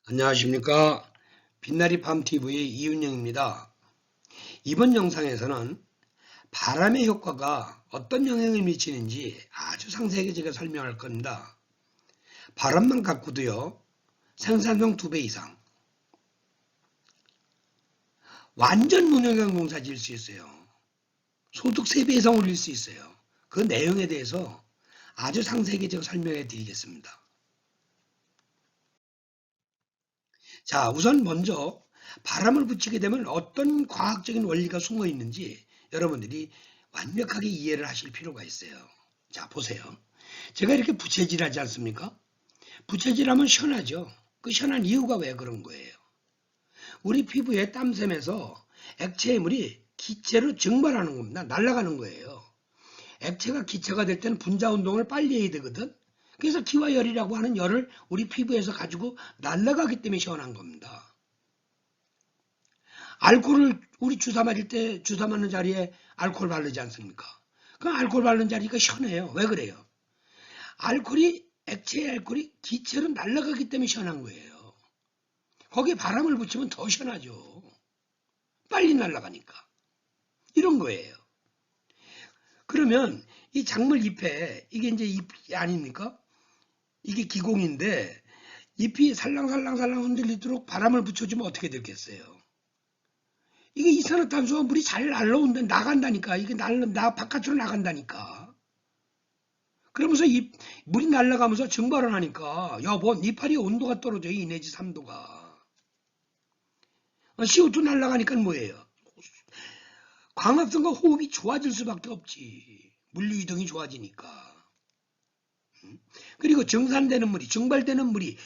안녕하십니까. 빛나리 팜TV의 이윤영입니다. 이번 영상에서는 바람의 효과가 어떤 영향을 미치는지 아주 상세하게 제가 설명할 겁니다. 바람만 갖고도요, 생산성 2배 이상, 완전 무농약 농사 지을 수 있어요. 소득 3배 이상 올릴 수 있어요. 그 내용에 대해서 아주 상세하게 제가 설명해 드리겠습니다. 자, 우선 먼저 바람을 붙이게 되면 어떤 과학적인 원리가 숨어 있는지 여러분들이 완벽하게 이해를 하실 필요가 있어요. 자, 보세요. 제가 이렇게 부채질하지 않습니까? 부채질하면 시원하죠. 그 시원한 이유가 왜 그런 거예요? 우리 피부에 땀샘에서 액체의 물이 기체로 증발하는 겁니다. 날아가는 거예요. 액체가 기체가 될 때는 분자 운동을 빨리 해야 되거든. 그래서 기화열이라고 하는 열을 우리 피부에서 가지고 날아가기 때문에 시원한 겁니다. 알코올을 우리 주사 맞을 때 주사 맞는 자리에 알코올 바르지 않습니까? 그럼 알코올 바르는 자리가 시원해요. 왜 그래요? 액체의 알코올이 기체로 날아가기 때문에 시원한 거예요. 거기에 바람을 붙이면 더 시원하죠. 빨리 날아가니까. 이런 거예요. 그러면 이 작물 잎에 이게 이제 잎이 아닙니까? 이게 기공인데 잎이 살랑살랑살랑 흔들리도록 바람을 붙여주면 어떻게 되겠어요? 이게 이산화탄소가 물이 잘 날라오는데 나간다니까. 이게 바깥으로 나간다니까. 그러면서 물이 날아가면서 증발을 하니까 여보 이파리 온도가 떨어져요. 2 내지 3도가. CO2 날아가니까 뭐예요? 광합성과 호흡이 좋아질 수밖에 없지. 물리이동이 좋아지니까. 그리고 증산되는 물이, 증발되는 물이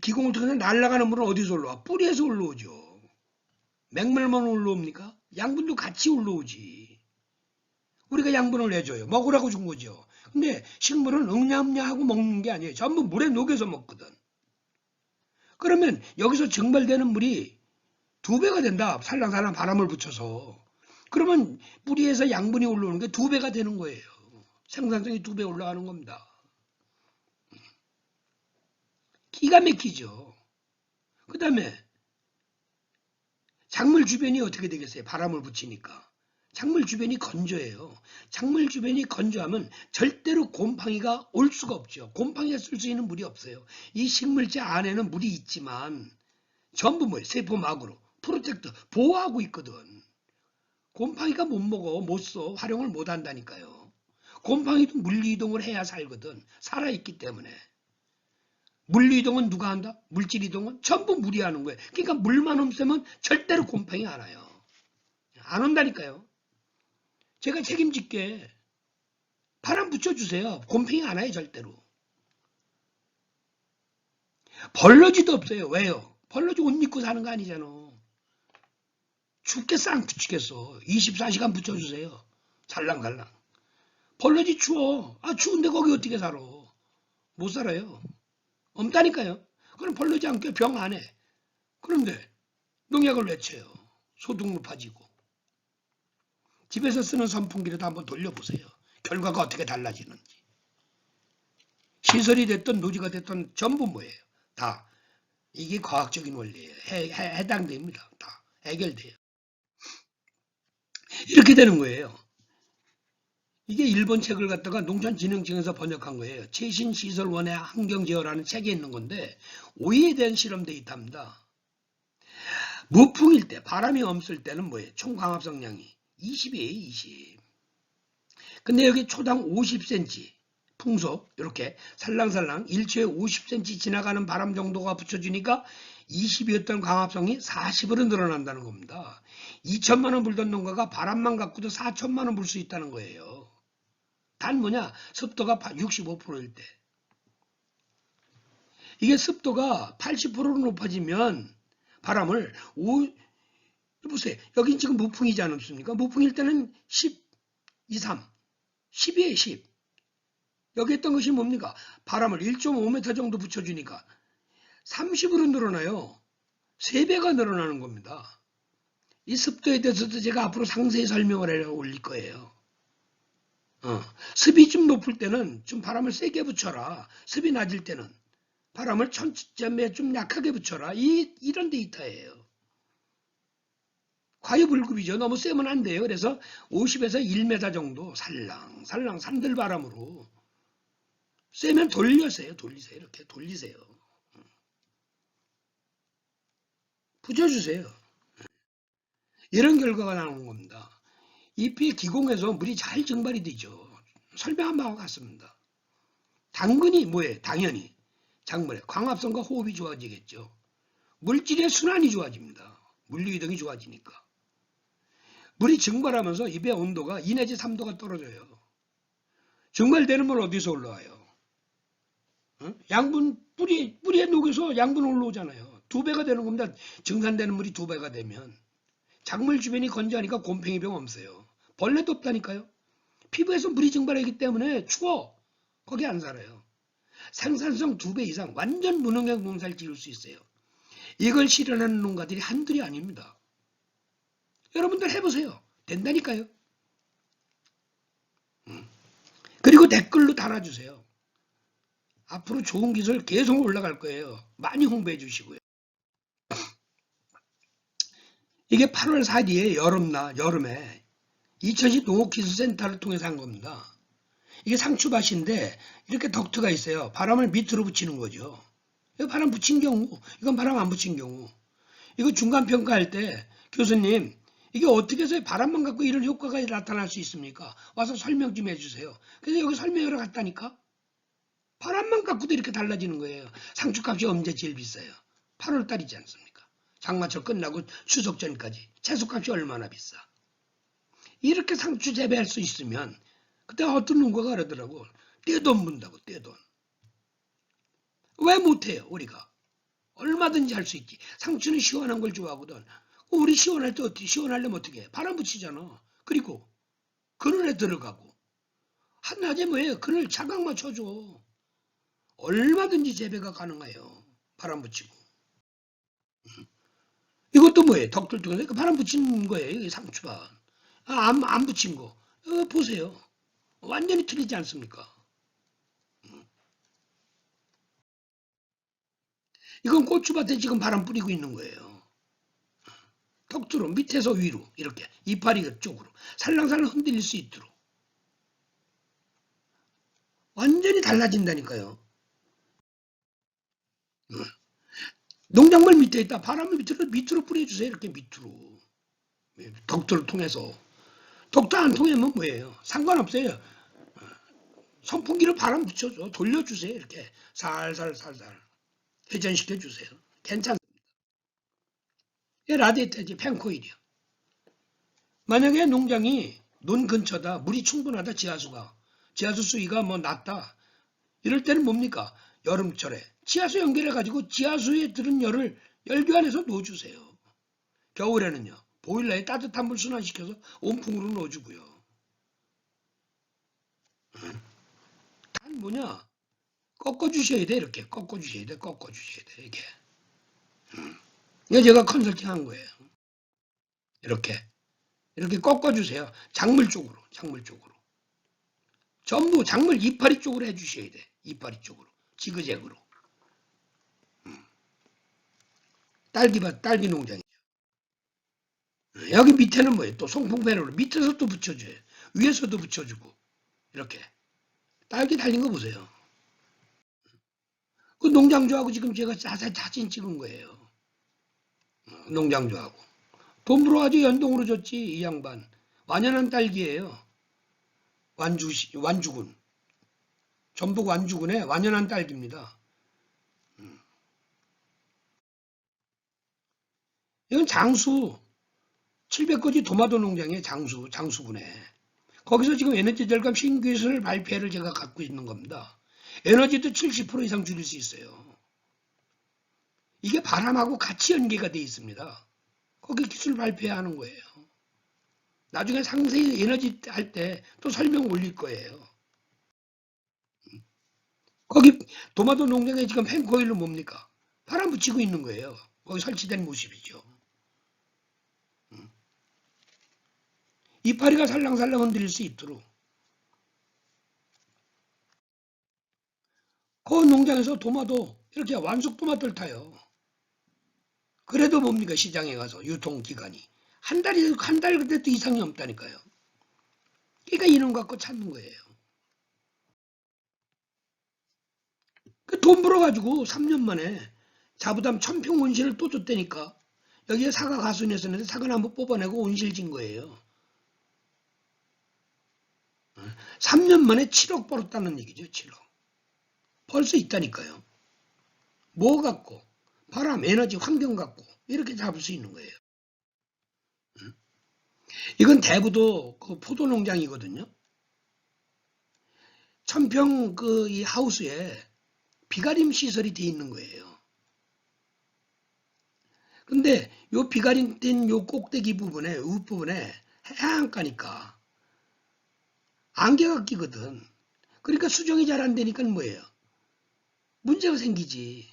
기공을 통해서 날아가는 물은 어디서 올라와? 뿌리에서 올라오죠. 맹물만 올라옵니까? 양분도 같이 올라오지. 우리가 양분을 내줘요. 먹으라고 준 거죠. 근데 식물은 응냐응냐 하고 먹는 게 아니에요. 전부 물에 녹여서 먹거든. 그러면 여기서 증발되는 물이 2배가 된다. 살랑살랑 바람을 붙여서. 그러면 뿌리에서 양분이 올라오는 게 2배가 되는 거예요. 생산성이 2배 올라가는 겁니다. 기가 막히죠. 그 다음에 작물 주변이 어떻게 되겠어요? 바람을 붙이니까. 작물 주변이 건조해요. 작물 주변이 건조하면 절대로 곰팡이가 올 수가 없죠. 곰팡이가 쓸 수 있는 물이 없어요. 이 식물체 안에는 물이 있지만 전부 뭐예요? 세포막으로 프로텍트 보호하고 있거든. 곰팡이가 못 먹어, 못 써, 활용을 못 한다니까요. 곰팡이도 물리이동을 해야 살거든. 살아있기 때문에. 물리이동은 누가 한다? 물질이동은 전부 물이 하는 거예요. 그러니까 물만 없으면 절대로 곰팡이 안 와요. 안 온다니까요. 제가 책임질게. 바람 붙여주세요. 곰팡이 안 와요, 절대로. 벌러지도 없어요. 왜요? 벌러지 옷 입고 사는 거 아니잖아. 춥겠어, 안 붙이겠어. 24시간 붙여주세요. 살랑살랑. 벌러지 추워. 아, 추운데 거기 어떻게 살아? 못 살아요. 없다니까요. 그럼 벌러지 않게 병 안 해. 그런데 농약을 왜 쳐요? 소득 높아지고. 집에서 쓰는 선풍기라도 한번 돌려보세요. 결과가 어떻게 달라지는지. 시설이 됐든 노지가 됐든 전부 뭐예요? 다 이게 과학적인 원리예요. 해당됩니다. 다 해결돼요. 이렇게 되는 거예요. 이게 일본 책을 갖다가 농촌진흥청에서 번역한 거예요. 최신시설원의 환경제어라는 책에 있는 건데 오이에 대한 실험 데이터입니다. 무풍일 때 바람이 없을 때는 뭐예요? 총 광합성량이 20이에요. 20. 근데 여기 초당 50cm 풍속 이렇게 살랑살랑 1초에 50cm 지나가는 바람 정도가 붙여주니까 20이었던 광합성이 40으로 늘어난다는 겁니다. 2천만 원 불던 농가가 바람만 갖고도 4천만 원 불 수 있다는 거예요. 단 뭐냐? 습도가 65%일 때. 이게 습도가 80%로 높아지면 바람을 보세요. 여긴 지금 무풍이지 않습니까? 무풍일 때는 10, 2, 3, 10이에요. 10. 여기 했던 것이 뭡니까? 바람을 1.5m 정도 붙여주니까 30으로 늘어나요. 3배가 늘어나는 겁니다. 이 습도에 대해서도 제가 앞으로 상세히 설명을 해 올릴 거예요. 습이 좀 높을 때는 좀 바람을 세게 붙여라. 습이 낮을 때는. 바람을 1000점에 좀 약하게 붙여라. 이런 데이터예요. 과유불급이죠. 너무 세면 안 돼요. 그래서 50에서 1m 정도 살랑살랑 산들바람으로 세면 돌리세요. 이렇게 돌리세요. 붙여주세요. 이런 결과가 나오는 겁니다. 잎이 기공해서 물이 잘 증발이 되죠. 설명한 바와 같습니다. 당근이 뭐예요? 당연히 작물의 광합성과 호흡이 좋아지겠죠. 물질의 순환이 좋아집니다. 물리이동이 좋아지니까. 물이 증발하면서 잎의 온도가 2 내지 3도가 떨어져요. 증발되는 물 어디서 올라와요? 양분 뿌리에 녹여서 양분 올라오잖아요. 2배가 되는 겁니다. 증산되는 물이 2배가 되면. 작물 주변이 건조하니까 곰팡이병 없어요. 벌레도 없다니까요. 피부에서 물이 증발하기 때문에 추워. 거기 안 살아요. 생산성 2배 이상 완전 무농약 농사를 지을 수 있어요. 이걸 실현하는 농가들이 한둘이 아닙니다. 여러분들 해보세요. 된다니까요. 그리고 댓글로 달아주세요. 앞으로 좋은 기술 계속 올라갈 거예요. 많이 홍보해 주시고요. 이게 8월 4일에 여름에 2010 농업기술센터를 통해서 한 겁니다. 이게 상추밭인데 이렇게 덕트가 있어요. 바람을 밑으로 붙이는 거죠. 이거 바람 붙인 경우, 이건 바람 안 붙인 경우. 이거 중간 평가할 때 교수님 이게 어떻게 해서 바람만 갖고 이런 효과가 나타날 수 있습니까? 와서 설명 좀 해주세요. 그래서 여기 설명하러 갔다니까. 바람만 갖고도 이렇게 달라지는 거예요. 상추값이 언제 제일 비싸요? 8월달이지 않습니까? 장마철 끝나고 추석 전까지 채소값이 얼마나 비싸? 이렇게 상추 재배할 수 있으면 그때 어떤 농가가 그러더라고. 떼돈 문다고 떼돈. 왜 못해요 우리가? 얼마든지 할 수 있지. 상추는 시원한 걸 좋아하거든. 우리 시원할 때 어떻게 시원하려면 어떻게 해? 바람 붙이잖아. 그리고 그늘에 들어가고 한낮에 뭐예요? 그늘 자각 맞춰줘. 얼마든지 재배가 가능해요. 바람 붙이고. 이것도 뭐예요? 덕들 중에서 바람 붙인 거예요. 이게 상추가. 안 붙인 거. 보세요. 완전히 틀리지 않습니까? 이건 고추밭에 지금 바람 뿌리고 있는 거예요. 덕두로 밑에서 위로 이렇게 이파리 쪽으로 살랑살랑 흔들릴 수 있도록 완전히 달라진다니까요. 농작물 밑에 있다 바람을 밑으로 뿌려주세요. 이렇게 밑으로 덕두를 통해서. 덕두 안 통하면 뭐예요? 상관없어요. 선풍기로 바람 붙여줘. 돌려주세요. 이렇게 살살살살 회전시켜주세요. 괜찮습니다. 라디에이터지 펜코일이요. 만약에 농장이 논 근처다. 물이 충분하다. 지하수 수위가 뭐 낮다. 이럴 때는 뭡니까? 여름철에 지하수 연결해가지고 지하수에 들은 열을 열교환해서 넣어주세요. 겨울에는요. 보일러에 따뜻한 물 순환시켜서 온풍으로 넣어주고요. 단 뭐냐? 꺾어주셔야 돼. 이렇게 꺾어주셔야 돼. 이렇게. 이거 제가 컨설팅 한 거예요. 이렇게 꺾어주세요. 작물 쪽으로. 전부 작물 이파리 쪽으로 해주셔야 돼. 이파리 쪽으로. 지그재그로. 딸기 농장이죠. 여기 밑에는 뭐예요? 또 송풍 패널로 밑에서 또 붙여줘요. 위에서도 붙여주고. 이렇게. 딸기 달린 거 보세요. 그 농장주하고 지금 제가 자세히 사진 찍은 거예요. 농장주하고. 돈 벌어가지고 연동으로 줬지, 이 양반. 완연한 딸기예요. 완주군. 전북 완주군의 완연한 딸기입니다. 이건 장수. 700거지 도마도 농장의 장수군에. 거기서 지금 에너지 절감 신기술 발표를 제가 갖고 있는 겁니다. 에너지도 70% 이상 줄일 수 있어요. 이게 바람하고 같이 연계가 되어 있습니다. 거기 기술 발표하는 거예요. 나중에 상세히 에너지 할 때 또 설명 올릴 거예요. 거기 도마도 농장에 지금 펜코일로 뭡니까? 바람 붙이고 있는 거예요. 거기 설치된 모습이죠. 이파리가 살랑살랑 흔들릴 수 있도록. 그 농장에서 도마도 이렇게 완숙도마토를 타요. 그래도 뭡니까? 시장에 가서 유통기간이 한 달 그때도 이상이 없다니까요. 그러니까 이놈 갖고 찾는 거예요. 그 돈 벌어가지고 3년 만에 자부담 1000평 온실을 또 줬다니까. 여기에 사과 가순이었었는데 사과나무 뽑아내고 온실 진 거예요. 3년 만에 7억 벌었다는 얘기죠. 7억. 벌 수 있다니까요. 뭐 갖고? 바람, 에너지, 환경 갖고 이렇게 잡을 수 있는 거예요. 이건 대부도 그 포도 농장이거든요. 1000평 그 이 하우스에 비가림 시설이 돼 있는 거예요. 근데 요 비가림 된 요 꼭대기 부분에 윗부분에 해안가니까 안개가 끼거든. 그러니까 수정이 잘 안 되니까 뭐예요? 문제가 생기지.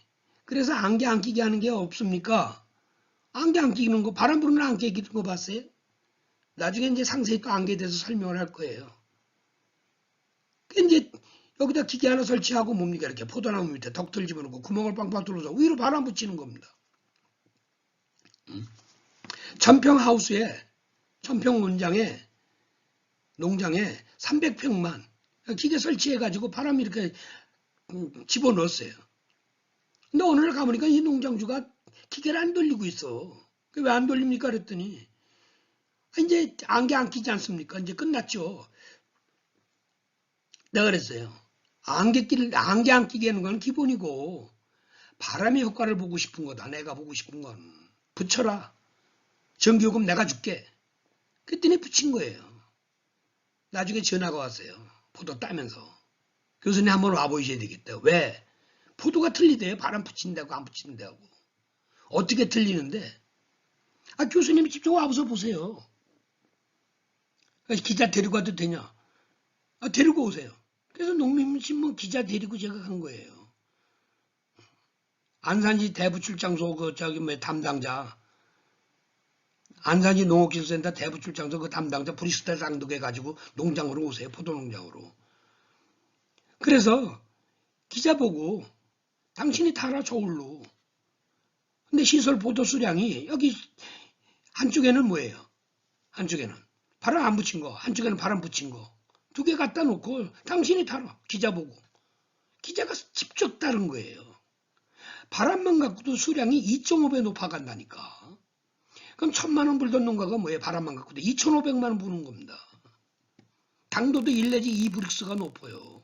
그래서 안개 안 끼게 하는 게 없습니까? 안개 안 끼는 거, 바람 부는 안개 끼는 거 봤어요? 나중에 이제 상세히 또 안개에 대해서 설명을 할 거예요. 이제 여기다 기계 하나 설치하고 뭡니까? 이렇게 포도나무 밑에 덕들 집어넣고 구멍을 빵빵 뚫어서 위로 바람 붙이는 겁니다. 1000평 하우스에, 1000평 농장에 300평만 기계 설치해가지고 바람 이렇게 집어넣었어요. 근데 오늘 가보니까 이 농장주가 기계를 안 돌리고 있어. 왜 안 돌립니까? 그랬더니 이제 안개 안 끼지 않습니까? 이제 끝났죠. 내가 그랬어요. 안개 안 끼게 하는 건 기본이고 바람의 효과를 보고 싶은 거다. 내가 보고 싶은 건. 붙여라. 전기요금 내가 줄게. 그랬더니 붙인 거예요. 나중에 전화가 왔어요. 포도 따면서. 교수님 한번 와보셔야 되겠다. 왜? 포도가 틀리대요. 바람 붙인다고 안 붙인다고. 어떻게 틀리는데? 교수님이 직접 와서 보세요. 기자 데리고 와도 되냐? 데리고 오세요. 그래서 농민신문 기자 데리고 제가 간 거예요. 안산시 대부출장소 담당자, 안산시 농업기술센터 대부출장소 그 담당자 브리스타 쌍독해가지고 농장으로 오세요. 포도농장으로. 그래서 기자 보고 당신이 타라 저울로. 근데 시설 포도 수량이 여기 한쪽에는 뭐예요? 한쪽에는 바람 안 붙인 거, 한쪽에는 바람 붙인 거. 두 개 갖다 놓고 당신이 타라. 기자 보고. 기자가 직접 따른 거예요. 바람만 갖고도 수량이 2.5배 높아간다니까. 그럼 1000만 원 불던 농가가 뭐예요? 바람만 갖고도 2500만 원 부는 겁니다. 당도도 1 내지 2브릭스가 높아요.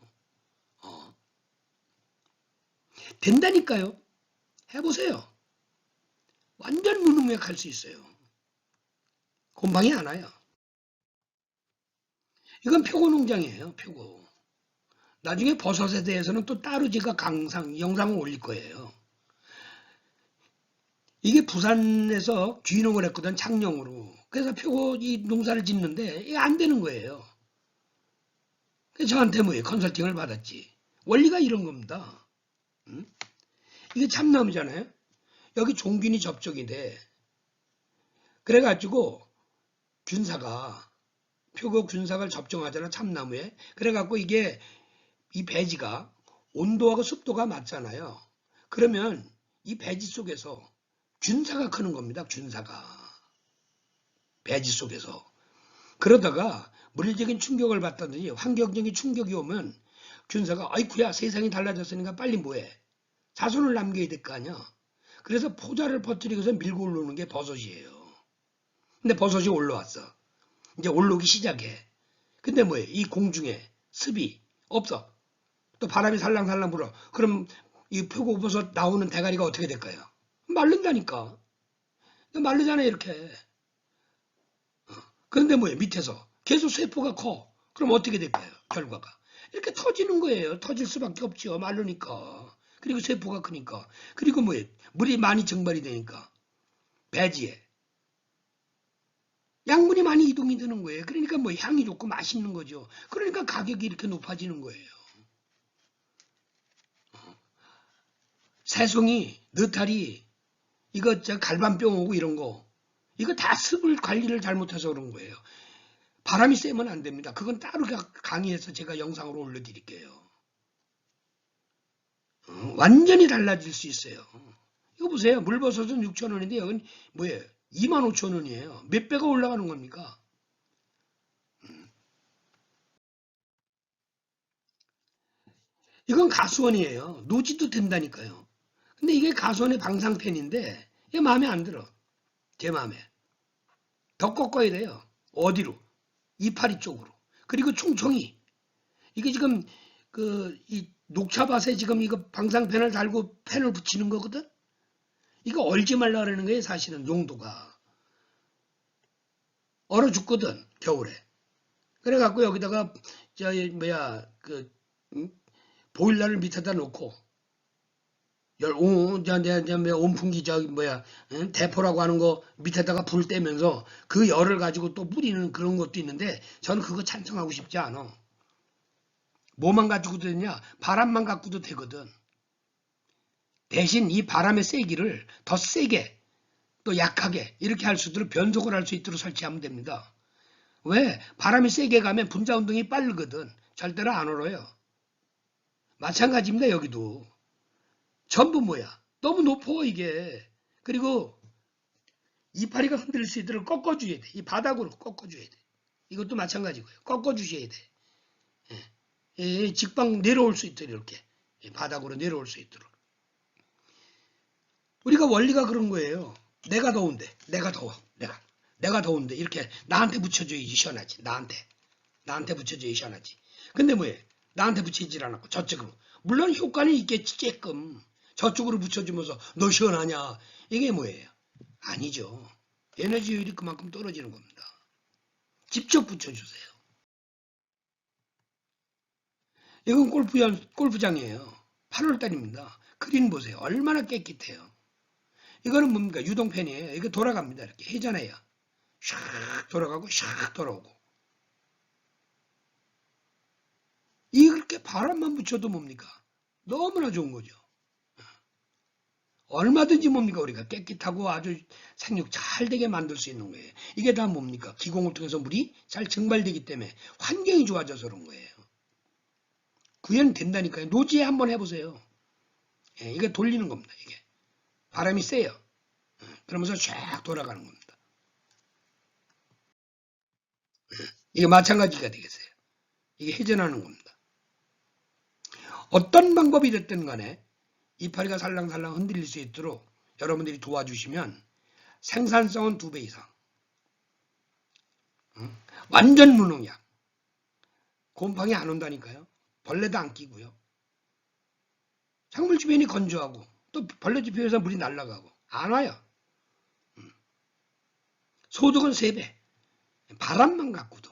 된다니까요. 해보세요. 완전 무능력할 수 있어요. 곰팡이 안 와요. 이건 표고 농장이에요. 표고. 나중에 버섯에 대해서는 또 따로 제가 영상을 올릴 거예요. 이게 부산에서 귀농을 했거든, 창녕으로. 그래서 표고 이 농사를 짓는데 이게 안 되는 거예요. 그래서 저한테 뭐예요? 컨설팅을 받았지. 원리가 이런 겁니다. 이게 참나무잖아요. 여기 종균이 접촉이 돼. 그래가지고 표고 균사가 접종하잖아, 참나무에. 그래갖고 이게 이 배지가 온도하고 습도가 맞잖아요. 그러면 이 배지 속에서 균사가 크는 겁니다. 균사가. 배지 속에서. 그러다가 물리적인 충격을 받다든지 환경적인 충격이 오면 균사가 아이쿠야 세상이 달라졌으니까 빨리 뭐해. 자손을 남겨야 될 거 아니야. 그래서 포자를 퍼뜨리고서 밀고 올라오는 게 버섯이에요. 근데 버섯이 올라왔어. 이제 올라오기 시작해. 근데 뭐해. 이 공중에 습이 없어. 또 바람이 살랑살랑 불어. 그럼 이 표고버섯 나오는 대가리가 어떻게 될까요? 마른다니까. 마르잖아요, 이렇게. 그런데 뭐예요? 밑에서 계속 세포가 커. 그럼 어떻게 될까요? 결과가. 이렇게 터지는 거예요. 터질 수밖에 없죠. 마르니까. 그리고 세포가 크니까. 그리고 뭐예요? 물이 많이 증발이 되니까. 배지에. 양분이 많이 이동이 되는 거예요. 그러니까 뭐 향이 좋고 맛있는 거죠. 그러니까 가격이 이렇게 높아지는 거예요. 새송이, 느타리, 이거 갈반병 오고 이런 거. 이거 다 습을 관리를 잘못해서 그런 거예요. 바람이 세면 안 됩니다. 그건 따로 강의해서 제가 영상으로 올려드릴게요. 완전히 달라질 수 있어요. 이거 보세요. 물버섯은 6,000원인데 여긴 뭐예요? 25,000원이에요. 몇 배가 올라가는 겁니까? 이건 가수원이에요. 노지도 된다니까요. 근데 이게 가수원의 방상팬인데 이게 마음에 안 들어. 제 마음에. 더 꺾어야 돼요. 어디로? 이파리 쪽으로. 그리고 충청이. 이게 지금 이 녹차밭에 지금 이거 방상팬을 달고 팬을 붙이는 거거든? 이거 얼지 말라 그러는 거예요, 사실은 용도가. 얼어 죽거든, 겨울에. 그래갖고 여기다가 보일러를 밑에다 놓고 온풍기 대포라고 하는 거 밑에다가 불 떼면서 그 열을 가지고 또 뿌리는 그런 것도 있는데 저는 그거 찬성하고 싶지 않아. 뭐만 가지고 되냐? 바람만 갖고도 되거든. 대신 이 바람의 세기를 더 세게 또 약하게 이렇게 할 수 있도록 변속을 할 수 있도록 설치하면 됩니다. 왜? 바람이 세게 가면 분자 운동이 빠르거든. 절대로 안 얼어요. 마찬가지입니다. 여기도. 전부 뭐야? 너무 높아 이게. 그리고 이파리가 흔들릴 수 있도록 꺾어줘야 돼. 이 바닥으로 꺾어줘야 돼. 이것도 마찬가지고요. 꺾어주셔야 돼. 직방 내려올 수 있도록 이렇게. 바닥으로 내려올 수 있도록. 우리가 원리가 그런 거예요. 내가 더운데, 내가 더워. 내가 더운데 이렇게 나한테 붙여줘야지 시원하지. 나한테 붙여줘야지 시원하지. 근데 뭐해? 나한테 붙이질 않았고 저쪽으로. 물론 효과는 있겠지 조금. 저쪽으로 붙여주면서 너 시원하냐? 이게 뭐예요? 아니죠. 에너지 효율이 그만큼 떨어지는 겁니다. 직접 붙여주세요. 이건 골프장이에요. 8월달입니다. 그린 보세요. 얼마나 깨끗해요. 이거는 뭡니까? 유동팬이에요. 이거 돌아갑니다. 이렇게 회전해요. 샥 돌아가고 샥 돌아오고. 이렇게 바람만 붙여도 뭡니까? 너무나 좋은 거죠. 얼마든지 뭡니까? 우리가 깨끗하고 아주 생육 잘 되게 만들 수 있는 거예요. 이게 다 뭡니까? 기공을 통해서 물이 잘 증발되기 때문에 환경이 좋아져서 그런 거예요. 구현된다니까요. 노지에 한번 해보세요. 이게 돌리는 겁니다. 이게 바람이 세요. 그러면서 쫙 돌아가는 겁니다. 이게 마찬가지가 되겠어요. 이게 회전하는 겁니다. 어떤 방법이 됐든 간에 이파리가 살랑살랑 흔들릴 수 있도록 여러분들이 도와주시면 생산성은 2배 이상. 완전 무농약. 곰팡이 안 온다니까요. 벌레도 안 끼고요. 작물 주변이 건조하고 또 벌레 지표에서 물이 날아가고 안 와요. 소득은 3배. 바람만 갖고도.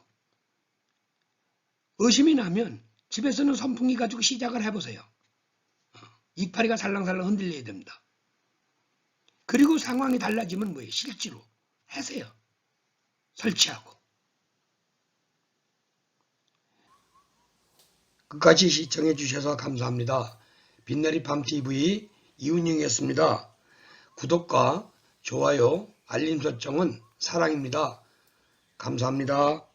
의심이 나면 집에서는 선풍기 가지고 시작을 해보세요. 이파리가 살랑살랑 흔들려야 됩니다. 그리고 상황이 달라지면 뭐예요? 실제로 하세요. 설치하고. 끝까지 시청해 주셔서 감사합니다. 빛나리 밤TV 이훈영이었습니다. 구독과 좋아요, 알림 설정은 사랑입니다. 감사합니다.